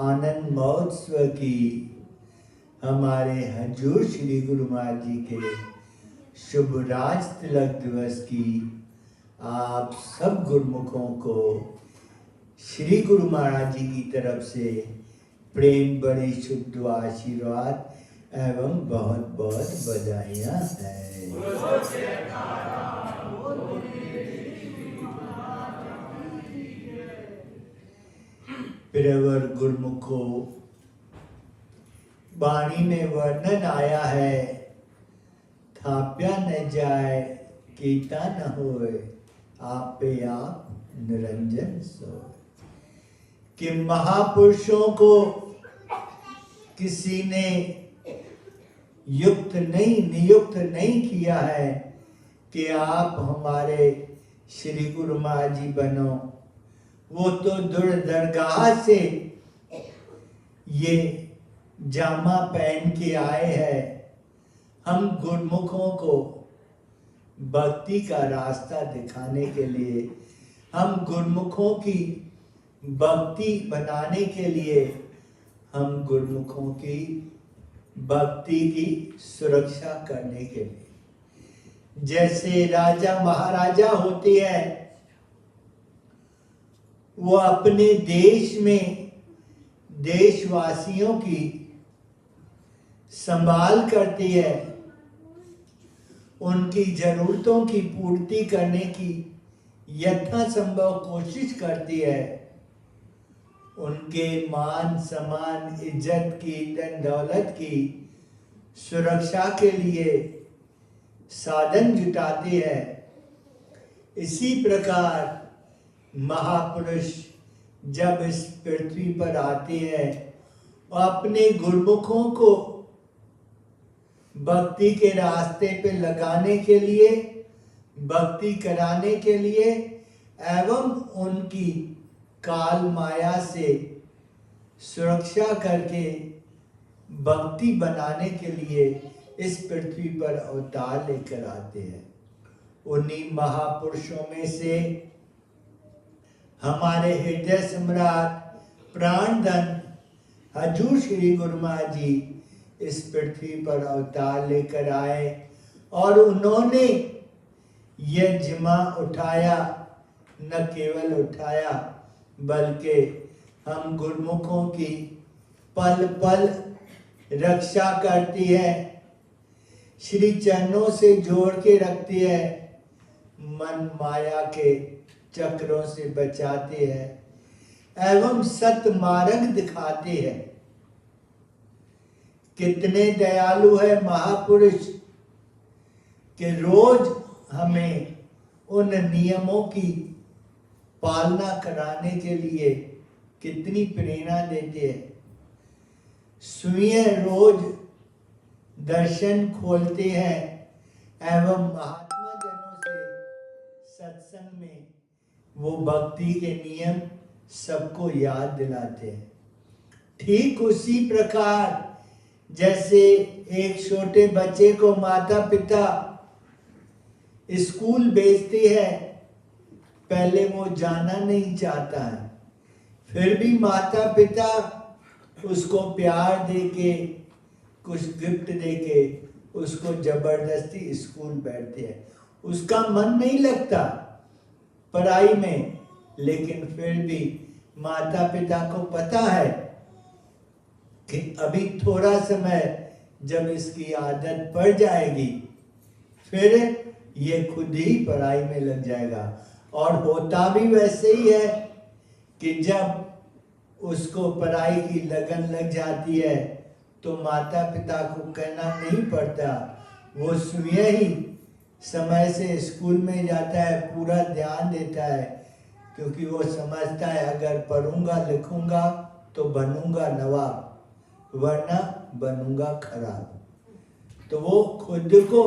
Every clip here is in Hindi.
आनंद महोत्सव की हमारे हजूर श्री गुरु महाराज जी के शुभ राज तिलक दिवस की आप सब गुरुमुखों को श्री गुरु महाराज जी की तरफ से प्रेम बड़ी शुद्ध आशीर्वाद एवं बहुत बहुत बधाइयाँ हैं। प्रियवर गुरुमुखों, वाणी में वर्णन आया है, थाप्या न जाए कीता न होए, आपे आप निरंजन सो। कि महापुरुषों को किसी ने नियुक्त नहीं किया है कि आप हमारे श्री गुरु महाराज जी बनो। वो तो दरगाह से ये जामा पहन के आए हैं। हम गुरुमुखों को भक्ति का रास्ता दिखाने के लिए, हम गुरुमुखों की भक्ति बनाने के लिए, हम गुरुमुखों की भक्ति की सुरक्षा करने के लिए। जैसे राजा महाराजा होते हैं, वो अपने देश में देशवासियों की संभाल करती है, उनकी जरूरतों की पूर्ति करने की यथासंभव कोशिश करती है, उनके मान सम्मान इज्जत की धन दौलत की सुरक्षा के लिए साधन जुटाती है। इसी प्रकार महापुरुष जब इस पृथ्वी पर आते हैं और अपने गुरुमुखों को भक्ति के रास्ते पे लगाने के लिए, भक्ति कराने के लिए एवं उनकी काल माया से सुरक्षा करके भक्ति बनाने के लिए इस पृथ्वी पर अवतार लेकर आते हैं। उन्हीं महापुरुषों में से हमारे हृदय सम्राट प्राणधन हजूर श्री गुरु महाराज जी इस पृथ्वी पर अवतार लेकर आए और उन्होंने यह जिम्मा उठाया, न केवल उठाया बल्कि हम गुरुमुखों की पल पल रक्षा करती है, श्री चरणों से जोड़ के रखती है, मन माया के चक्रों से बचाती है एवं सत्य मार्ग दिखाती है। कितने दयालु है महापुरुष कि रोज हमें उन नियमों की पालना कराने के लिए कितनी प्रेरणा देते हैं। स्वयं रोज दर्शन खोलते हैं एवं महात्मा जनों से सत्संग में वो भक्ति के नियम सबको याद दिलाते हैं। ठीक उसी प्रकार जैसे एक छोटे बच्चे को माता पिता स्कूल भेजते हैं, पहले वो जाना नहीं चाहता है, फिर भी माता पिता उसको प्यार देके, कुछ गिफ्ट देके उसको जबरदस्ती स्कूल बैठते हैं। उसका मन नहीं लगता पढ़ाई में, लेकिन फिर भी माता पिता को पता है कि अभी थोड़ा समय जब इसकी आदत पड़ जाएगी फिर ये खुद ही पढ़ाई में लग जाएगा। और होता भी वैसे ही है कि जब उसको पढ़ाई की लगन लग जाती है तो माता पिता को कहना नहीं पड़ता, वो स्वयं ही समय से स्कूल में जाता है, पूरा ध्यान देता है, क्योंकि वो समझता है अगर पढ़ूंगा लिखूंगा तो बनूंगा नवाब, वरना बनूंगा खराब। तो वो खुद को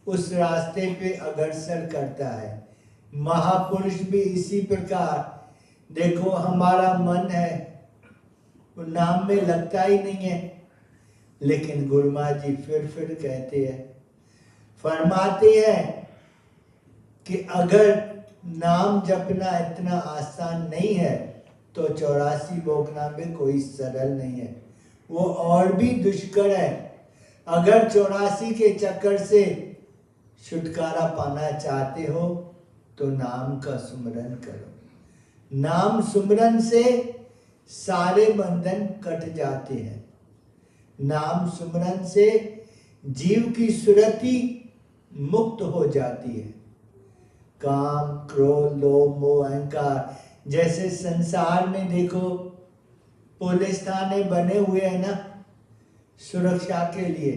उस रास्ते पे अग्रसर करता है। महापुरुष भी इसी प्रकार, देखो हमारा मन है वो नाम में लगता ही नहीं है, लेकिन गुरु महाराज जी फिर कहते हैं, फरमाते हैं कि अगर नाम जपना इतना आसान नहीं है तो 84 भोगना में कोई सरल नहीं है, वो और भी दुष्कर है। अगर 84 के चक्कर से छुटकारा पाना चाहते हो तो नाम का सुमरन करो। नाम सुमरन से सारे बंधन कट जाते हैं। नाम सुमरन से जीव की सुरति मुक्त हो जाती है। काम, क्रोध, लोभ, मोह, अहंकार जैसे संसार में देखो पुलिस थाने बने हुए हैं ना सुरक्षा के लिए,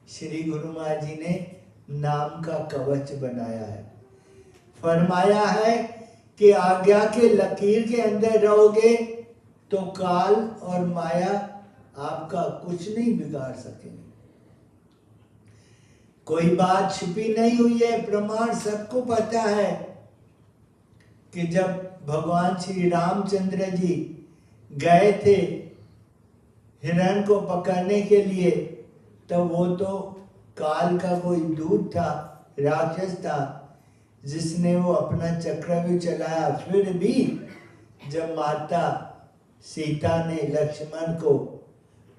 श्री गुरु महाराज जी ने नाम का कवच बनाया है। फरमाया है कि आज्ञा के लकीर के अंदर रहोगे तो काल और माया आपका कुछ नहीं बिगाड़ सकेंगे। कोई बात छिपी नहीं हुई है, प्रमाण सबको पता है कि जब भगवान श्री रामचंद्र जी गए थे हिरण को पकड़ने के लिए, तब वो तो काल का कोई दूत था, राक्षस था, जिसने वो अपना चक्रव्यूह चलाया। फिर भी जब माता सीता ने लक्ष्मण को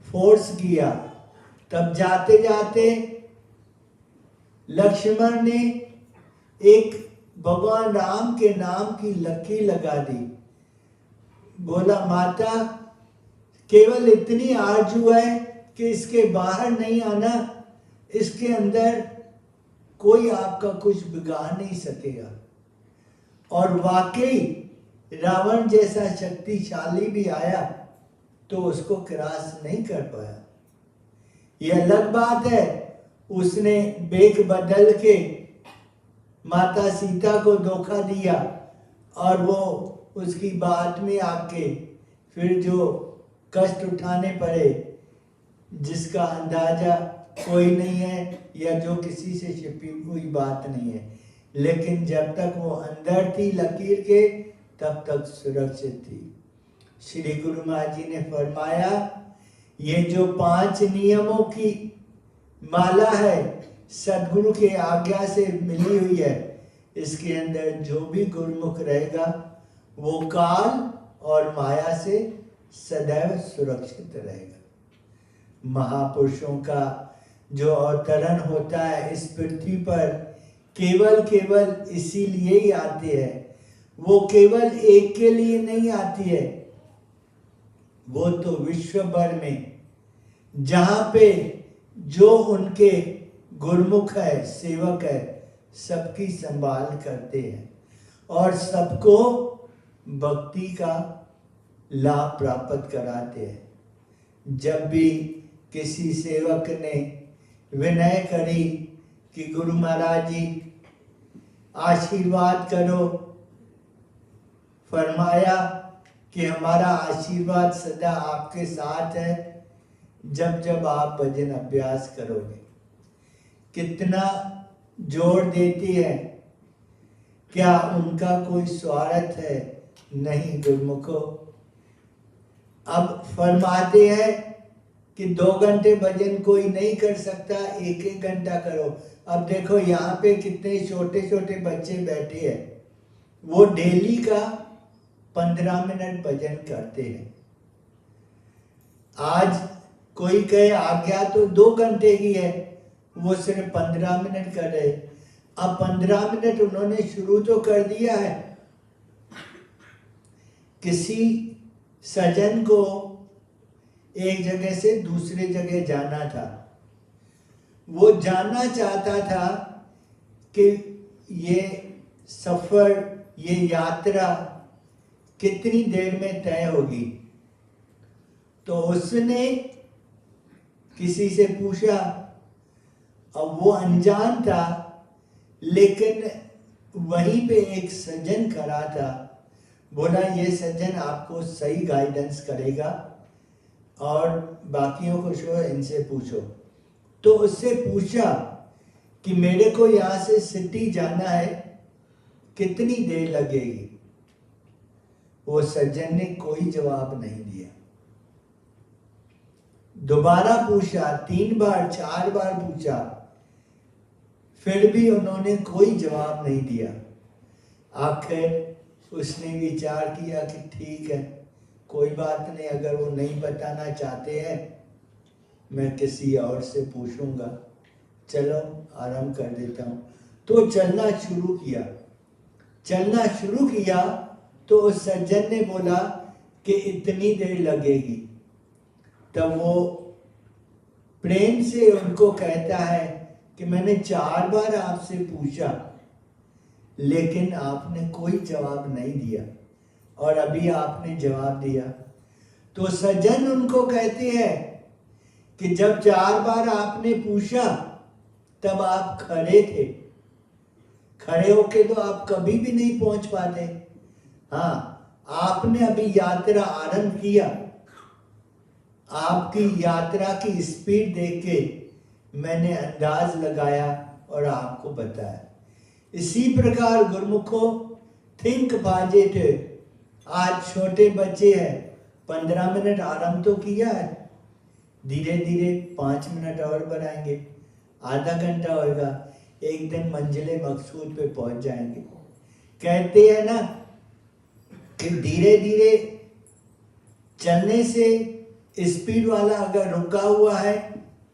फोर्स किया, तब जाते जाते लक्ष्मण ने एक भगवान राम के नाम की लकीर लगा दी। बोला माता केवल इतनी आरजू है कि इसके बाहर नहीं आना, इसके अंदर कोई आपका कुछ बिगाड़ नहीं सकेगा। और वाकई रावण जैसा शक्तिशाली भी आया तो उसको क्रॉस नहीं कर पाया। यह अलग बात है, उसने बेक बदल के माता सीता को धोखा दिया और वो उसकी बात में आके फिर जो कष्ट उठाने पड़े, जिसका अंदाजा कोई नहीं है या जो किसी से छिपी हुई बात नहीं है, लेकिन जब तक वो अंदर थी लकीर के तब तक सुरक्षित थी। श्री गुरु महाराज जी ने फरमाया ये जो 5 नियमों की माला है सदगुरु के आज्ञा से मिली हुई है, इसके अंदर जो भी गुरुमुख रहेगा वो काल और माया से सदैव सुरक्षित रहेगा। महापुरुषों का जो अवतरण होता है इस पृथ्वी पर केवल इसीलिए ही आते हैं। वो केवल एक के लिए नहीं आती है, वो तो विश्व भर में जहां पे जो उनके गुरुमुख है, सेवक है, सबकी संभाल करते हैं और सबको भक्ति का लाभ प्राप्त कराते हैं। जब भी किसी सेवक ने विनय करी कि गुरु महाराज जी आशीर्वाद करो, फरमाया कि हमारा आशीर्वाद सदा आपके साथ है जब जब आप भजन अभ्यास करोगे। कितना जोर देती है, क्या उनका कोई स्वार्थ है? नहीं गुरुमुखो। अब फरमाते हैं कि 2 घंटे भजन कोई नहीं कर सकता, 1-1 घंटा करो। अब देखो यहाँ पे कितने छोटे छोटे बच्चे बैठे हैं, वो डेली का 15 मिनट भजन करते हैं। आज कोई कहे आज्ञा तो 2 घंटे की है, वो सिर्फ 15 मिनट कर रहे। अब 15 मिनट उन्होंने शुरू तो कर दिया है। किसी सज्जन को एक जगह से दूसरे जगह जाना था, वो जानना चाहता था कि ये सफर, ये यात्रा कितनी देर में तय होगी। तो उसने किसी से पूछा, अब वो अनजान था लेकिन वहीं पे एक सज्जन खड़ा था। बोला ये सज्जन आपको सही गाइडेंस करेगा और बाकियों को छोड़ो, इनसे पूछो। तो उससे पूछा कि मेरे को यहाँ से सिटी जाना है, कितनी देर लगेगी? वो सज्जन ने कोई जवाब नहीं दिया। दोबारा पूछा, 3 बार 4 बार पूछा, फिर भी उन्होंने कोई जवाब नहीं दिया। आखिर उसने विचार किया कि ठीक है, कोई बात नहीं, अगर वो नहीं बताना चाहते हैं मैं किसी और से पूछूंगा, चलो आराम कर देता हूँ। तो चलना शुरू किया। चलना शुरू किया तो उस सज्जन ने बोला कि इतनी देर लगेगी। तब वो प्रेम से उनको कहता है कि मैंने 4 बार आपसे पूछा लेकिन आपने कोई जवाब नहीं दिया और अभी आपने जवाब दिया। तो सज्जन उनको कहते हैं कि जब 4 बार आपने पूछा तब आप खड़े थे, खड़े होके तो आप कभी भी नहीं पहुंच पाते। हाँ, आपने अभी यात्रा आरंभ किया, आपकी यात्रा की स्पीड देख के मैंने अंदाज लगाया और आपको बताया। इसी प्रकार गुरुमुखो थिंक पॉजिटिव। आज छोटे बच्चे हैं, 15 मिनट आराम तो किया है, धीरे धीरे 5 मिनट और बढ़ाएंगे, आधा घंटा होगा, एक दिन मंजिले मकसूद पे पहुंच जाएंगे। कहते हैं ना कि धीरे धीरे चलने से स्पीड वाला अगर रुका हुआ है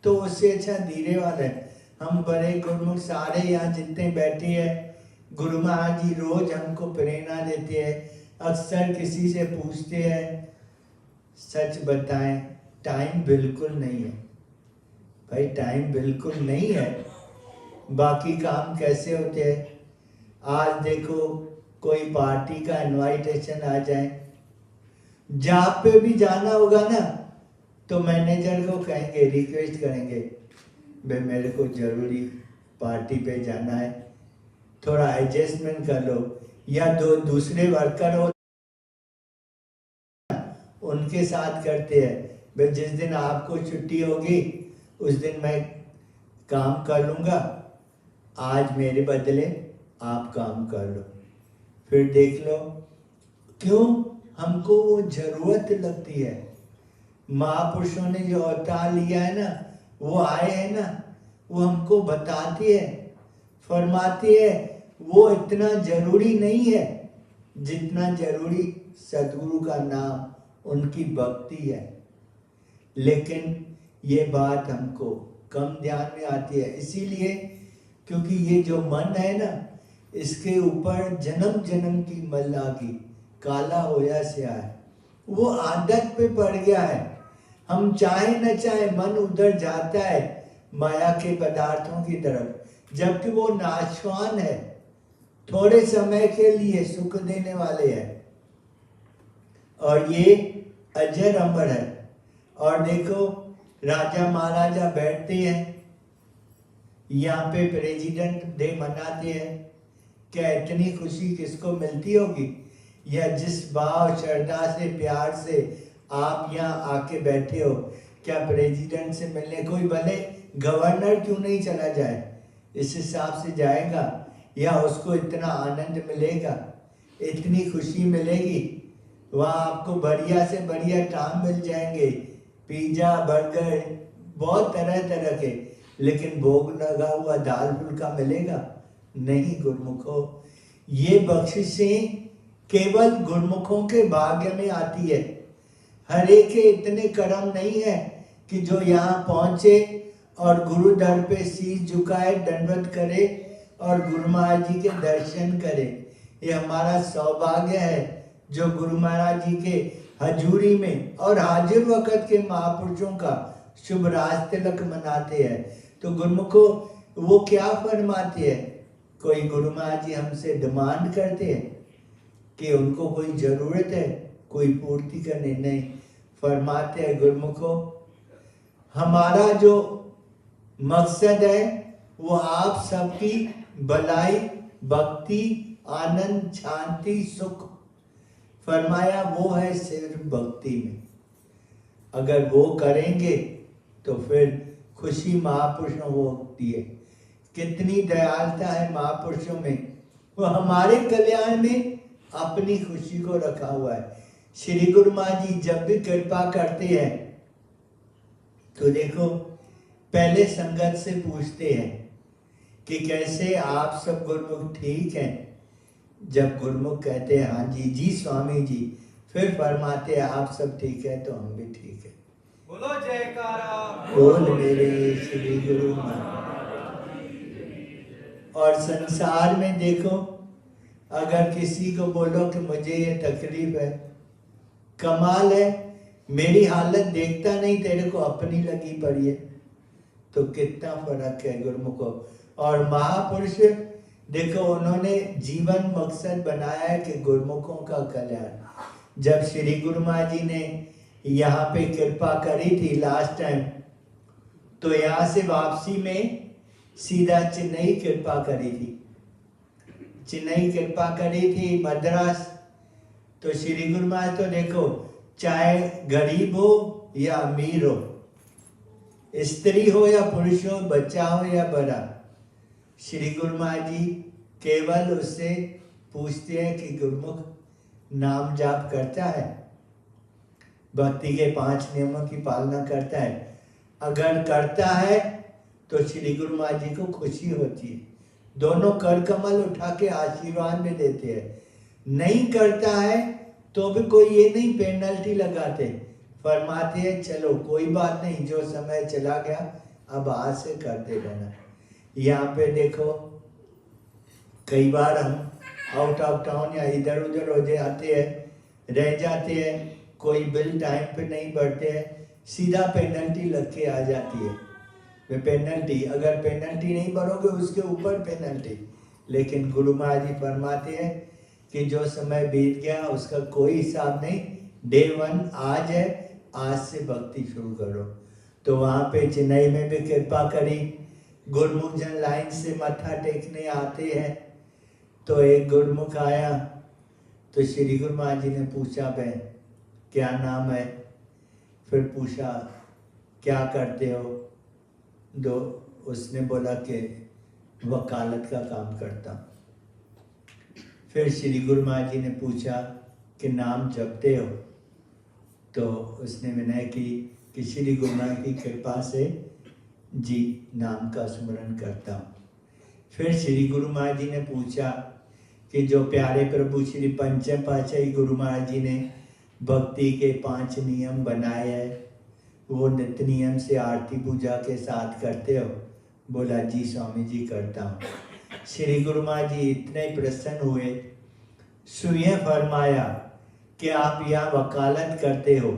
तो उससे अच्छा धीरे वाला है। हम बड़े गुरुमुख सारे यहाँ जितने बैठे हैं, गुरु महाराज जी रोज हमको प्रेरणा देते हैं। अक्सर किसी से पूछते हैं, सच बताएं टाइम बिल्कुल नहीं है। भाई टाइम बिल्कुल नहीं है, बाकी काम कैसे होते हैं। आज देखो कोई पार्टी का इनविटेशन आ जाए, जहाँ पे भी जाना होगा ना तो मैनेजर को कहेंगे, रिक्वेस्ट करेंगे, भाई मेरे को जरूरी पार्टी पे जाना है, थोड़ा एडजस्टमेंट कर लो। या दो दूसरे वर्कर हो उनके साथ करते हैं, भाई जिस दिन आपको छुट्टी होगी उस दिन मैं काम कर लूँगा, आज मेरे बदले आप काम कर लो। फिर देख लो क्यों हमको वो जरूरत लगती है। महापुरुषों ने जो अवतार लिया है ना, वो आए हैं ना, वो हमको बताते हैं, फरमाते हैं वो इतना जरूरी नहीं है जितना जरूरी सदगुरु का नाम, उनकी भक्ति है। लेकिन ये बात हमको कम ध्यान में आती है, इसीलिए क्योंकि ये जो मन है ना, इसके ऊपर जन्म जन्म की मल्लागी काला होया से है, वो आदत पे पड़ गया है। हम चाहे न चाहे मन उधर जाता है माया के पदार्थों की तरफ, जबकि वो नाशवान है, थोड़े समय के लिए सुख देने वाले हैं और ये अजर अमर है। और देखो राजा महाराजा बैठते हैं, यहाँ पे प्रेसिडेंट डे मनाते हैं, क्या इतनी खुशी किसको मिलती होगी। या जिस भाव श्रद्धा से प्यार से आप यहाँ आके बैठे हो, क्या प्रेसिडेंट से मिलने कोई भले गवर्नर क्यों नहीं चला जाए, इस हिसाब से जाएगा या उसको इतना आनंद मिलेगा, इतनी खुशी मिलेगी। वहाँ आपको बढ़िया से बढ़िया काम मिल जाएंगे, पिज्जा बर्गर बहुत तरह तरह के, लेकिन भोग लगा हुआ दाल फुल्का मिलेगा नहीं। गुरुमुखों, ये बख्शिशें केवल गुरुमुखों के भाग्य में आती है। हर एक के इतने कर्म नहीं है कि जो यहाँ पहुंचे और गुरु दर पे शीश झुकाए, दंडवत करे और गुरु महाराज जी के दर्शन करे। ये हमारा सौभाग्य है जो गुरु महाराज जी के हजूरी में और हाजिर वक्त के महापुरुषों का शुभ राज तिलक मनाते हैं। तो गुरुमुखों वो क्या फरमाते हैं, कोई गुरु महाराज जी हमसे डिमांड करते हैं कि उनको कोई जरूरत है, कोई पूर्ति करने नहीं। फरमाते हैं गुरुमुखों, हमारा जो मकसद है वो आप सबकी भलाई, भक्ति, आनंद, शांति, सुख। फरमाया वो है सिर्फ भक्ति में, अगर वो करेंगे तो फिर खुशी महापुरुषों को होती है। कितनी दयालुता है महापुरुषों में, वो हमारे कल्याण में अपनी खुशी को रखा हुआ है। श्री गुरु महाराज जी जब भी कृपा करते हैं तो देखो पहले संगत से पूछते हैं कि कैसे आप सब गुरुमुख ठीक हैं, जब गुरुमुख कहते हैं हाँ जी जी स्वामी जी, फिर फरमाते हैं आप सब ठीक है तो हम भी ठीक है। बोलो जयकारा बोल मेरे श्री गुरु महाराज। और संसार में देखो, अगर किसी को बोलो कि मुझे ये तकलीफ है, कमाल है, मेरी हालत देखता नहीं, तेरे को अपनी लगी पड़ी है, तो कितना फर्क है गुरुमुखों। और महापुरुष देखो, उन्होंने जीवन मकसद बनाया है कि गुरुमुखों का कल्याण। जब श्री गुरु महाराज जी ने यहाँ पे कृपा करी थी लास्ट टाइम, तो यहाँ से वापसी में सीधा चेन्नई कृपा करी थी, चेन्नई कृपा करी थी, मद्रास। तो श्री गुरु महाराज तो देखो, चाहे गरीब हो या अमीर हो, स्त्री हो या पुरुष हो, बच्चा हो या बड़ा, श्री गुरु महाराज जी केवल उससे पूछते हैं कि गुरुमुख नाम जाप करता है, भक्ति के 5 नियमों की पालना करता है। अगर करता है तो श्री गुरु महाराज जी को खुशी होती है, दोनों कर कमल उठा के आशीर्वाद में देते हैं। नहीं करता है तो भी कोई ये नहीं पेनल्टी लगाते, फरमाते हैं चलो कोई बात नहीं, जो समय चला गया अब आज से करते रहना। यहाँ पे देखो, कई बार हम आउट ऑफ टाउन या इधर उधर हो जाते हैं, रह जाते हैं, कोई बिल टाइम पे नहीं भरते हैं, सीधा पेनल्टी लग के आ जाती है। वे पेनल्टी, अगर पेनल्टी नहीं भरोगे उसके ऊपर पेनल्टी। लेकिन गुरु महाराज जी फरमाते हैं कि जो समय बीत गया उसका कोई हिसाब नहीं, डे 1 आज है, आज से भक्ति शुरू करो। तो वहाँ पे चेन्नई में भी कृपा करी, गुरुमुख जन लाइन से मत्था टेकने आते हैं। तो एक गुरुमुख आया, तो श्री गुरु महाराज जी ने पूछा भाई क्या नाम है, फिर पूछा क्या करते हो, दो उसने बोला कि वकालत का काम करता हूँ। फिर श्री गुरु महाराज जी ने पूछा कि नाम जपते हो, तो उसने विनय की कि श्री गुरु महाराज की कृपा से जी नाम का स्मरण करता हूँ। फिर श्री गुरु महाराज जी ने पूछा कि जो प्यारे प्रभु श्री पंचम पातशाही गुरु महाराज जी ने भक्ति के 5 नियम बनाए हैं, वो नित्य नियम से आरती पूजा के साथ करते हो? बोला जी स्वामी जी करता हूँ। श्री गुरु महाराज जी इतने प्रसन्न हुए, स्वयं फरमाया कि आप यहाँ वकालत करते हो,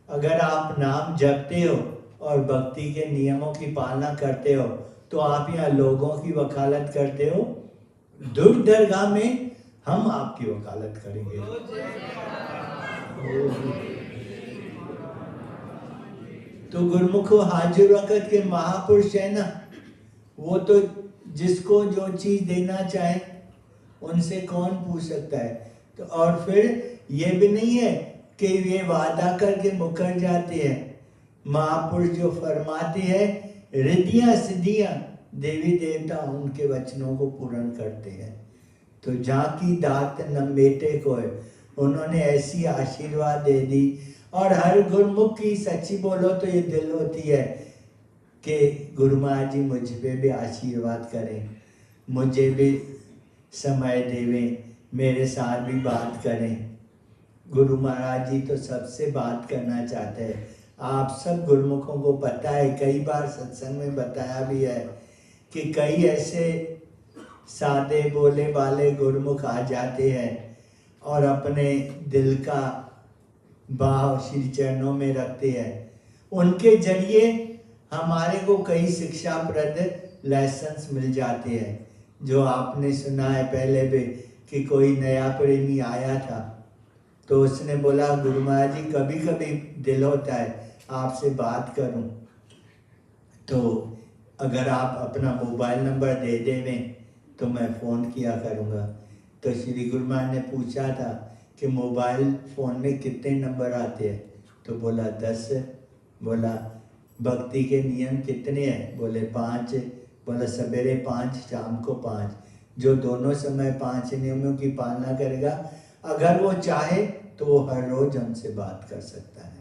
अगर आप नाम जपते हो और भक्ति के नियमों की पालना करते हो तो आप यहाँ लोगों की वकालत करते हो, दुर्ग दरगाह में हम आपकी वकालत करेंगे। तो गुरुमुखो हाजिर वक्त के महापुरुष है ना, वो तो जिसको जो चीज देना चाहे उनसे कौन पूछ सकता है। तो और फिर ये भी नहीं है कि ये वादा करके मुकर जाते हैं, महापुरुष जो फरमाते हैं रिद्धियां सिद्धियां देवी देवता उनके वचनों को पूर्ण करते हैं। तो जहाँ की दात न बेटे को है, उन्होंने ऐसी आशीर्वाद दे दी। और हर गुरुमुख की सच्ची बोलो तो ये दिल होती है कि गुरु महाराज जी मुझ पे भी आशीर्वाद करें, मुझे भी समय देवें, मेरे साथ भी बात करें। गुरु महाराज जी तो सबसे बात करना चाहते हैं। आप सब गुरुमुखों को पता है, कई बार सत्संग में बताया भी है कि कई ऐसे सादे बोले वाले गुरुमुख आ जाते हैं और अपने दिल का भाव श्री चरणों में रखते हैं। उनके जरिए हमारे को कई शिक्षाप्रद लेसन्स मिल जाते हैं। जो आपने सुना है पहले भी कि कोई नया प्रेमी आया था, तो उसने बोला गुरु महाराज जी कभी कभी दिल होता है आपसे बात करूं, तो अगर आप अपना मोबाइल नंबर दे देवें तो मैं फ़ोन किया करूंगा। तो श्री गुरु महाराज ने पूछा था कि मोबाइल फ़ोन में कितने नंबर आते हैं, तो बोला 10। बोला भक्ति के नियम कितने हैं, बोले 5। बोला सवेरे 5 शाम को 5। जो दोनों समय 5 नियमों की पालना करेगा, अगर वो चाहे तो वो हर रोज हमसे बात कर सकता है।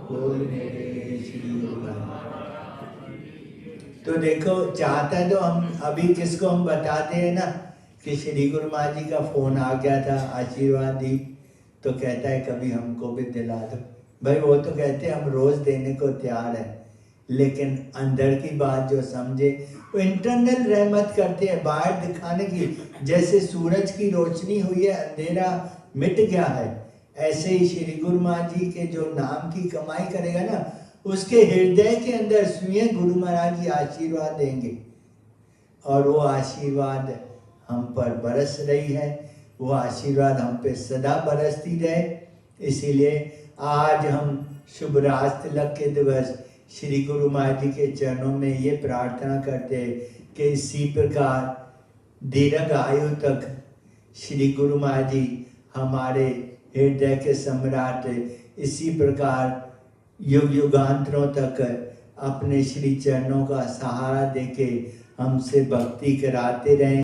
बोल मेरे श्री गुरु महाराज। तो देखो चाहता है तो हम अभी किसको हम बताते हैं ना कि श्री गुरु महाराज जी का फोन आ गया था आशीर्वाद दी, तो कहता है कभी हमको भी दिला दो। भाई वो तो कहते हैं हम रोज देने को तैयार है, लेकिन अंदर की बात जो समझे वो इंटरनल रहमत करते हैं, बाहर दिखाने की। जैसे सूरज की रोशनी हुई है, अंधेरा मिट गया है, ऐसे ही श्री गुरु महाराज जी के जो नाम की कमाई करेगा ना, उसके हृदय के अंदर स्वयं गुरु महाराज जी आशीर्वाद देंगे, और वो आशीर्वाद हम पर बरस रही है, वो आशीर्वाद हम पे सदा बरसती रहे। इसीलिए आज हम शुभ रास तिलक के दिवस श्री गुरु महाराज जी के चरणों में ये प्रार्थना करते हैं कि इसी प्रकार दीर्घ आयु तक श्री गुरु महाराज जी हमारे हृदय के सम्राट, इसी प्रकार युग युगांतरों तक अपने श्री चरणों का सहारा देके हमसे भक्ति कराते रहें।